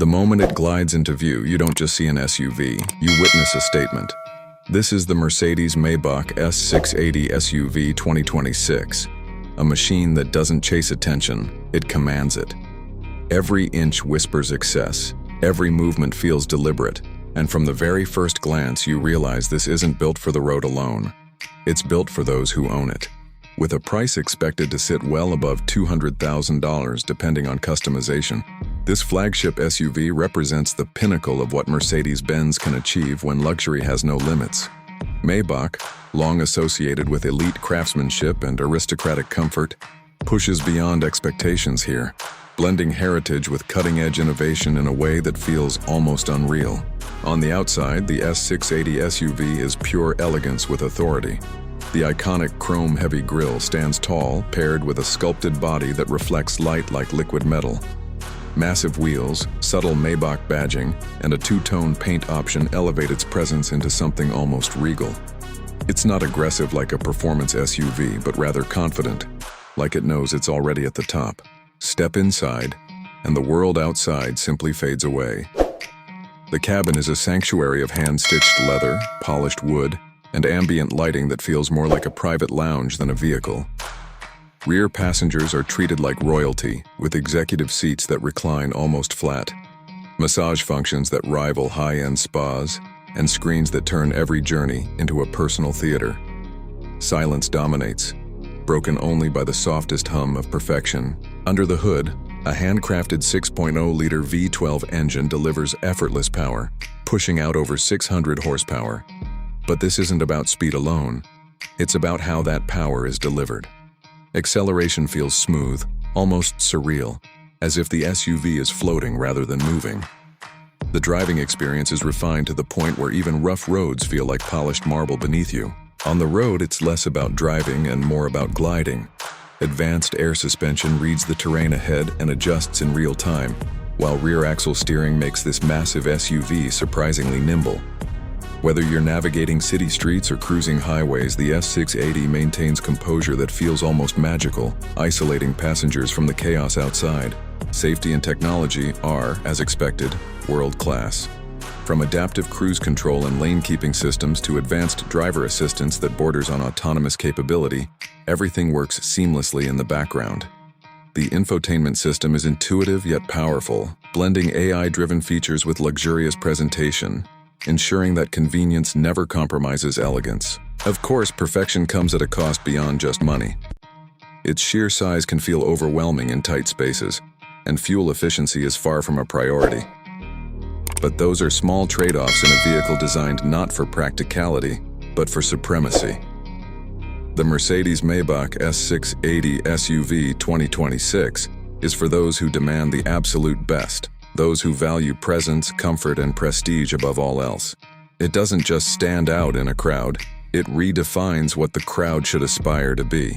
The moment it glides into view, you don't just see an SUV, you witness a statement. This is the Mercedes-Maybach S680 SUV 2026, a machine that doesn't chase attention, it commands it. Every inch whispers excess, every movement feels deliberate, and from the very first glance you realize this isn't built for the road alone. It's built for those who own it. With a price expected to sit well above $200,000 depending on customization, this flagship SUV represents the pinnacle of what Mercedes-Benz can achieve when luxury has no limits. Maybach, long associated with elite craftsmanship and aristocratic comfort, pushes beyond expectations here, blending heritage with cutting-edge innovation in a way that feels almost unreal. On the outside, the S680 SUV is pure elegance with authority. The iconic chrome-heavy grille stands tall, paired with a sculpted body that reflects light like liquid metal. Massive wheels, subtle Maybach badging, and a two-tone paint option elevate its presence into something almost regal. It's not aggressive like a performance SUV, but rather confident, like it knows it's already at the top. Step inside, and the world outside simply fades away. The cabin is a sanctuary of hand-stitched leather, polished wood, and ambient lighting that feels more like a private lounge than a vehicle. Rear passengers are treated like royalty, with executive seats that recline almost flat, massage functions that rival high-end spas, and screens that turn every journey into a personal theater. Silence dominates, broken only by the softest hum of perfection. Under the hood, a handcrafted 6.0-liter V12 engine delivers effortless power, pushing out over 600 horsepower. But this isn't about speed alone. It's about how that power is delivered. Acceleration feels smooth, almost surreal, as if the SUV is floating rather than moving. The driving experience is refined to the point where even rough roads feel like polished marble beneath you. On the road, it's less about driving and more about gliding. Advanced air suspension reads the terrain ahead and adjusts in real time, while rear axle steering makes this massive SUV surprisingly nimble. Whether you're navigating city streets or cruising highways, the S680 maintains composure that feels almost magical, isolating passengers from the chaos outside. Safety and technology are, as expected, world-class. From adaptive cruise control and lane-keeping systems to advanced driver assistance that borders on autonomous capability, everything works seamlessly in the background. The infotainment system is intuitive yet powerful, blending AI-driven features with luxurious presentation, ensuring that convenience never compromises elegance. Of course, perfection comes at a cost beyond just money. Its sheer size can feel overwhelming in tight spaces, and fuel efficiency is far from a priority. But those are small trade-offs in a vehicle designed not for practicality, but for supremacy. The Mercedes-Maybach S680 SUV 2026 is for those who demand the absolute best, those who value presence, comfort, and prestige above all else. It doesn't just stand out in a crowd, it redefines what the crowd should aspire to be.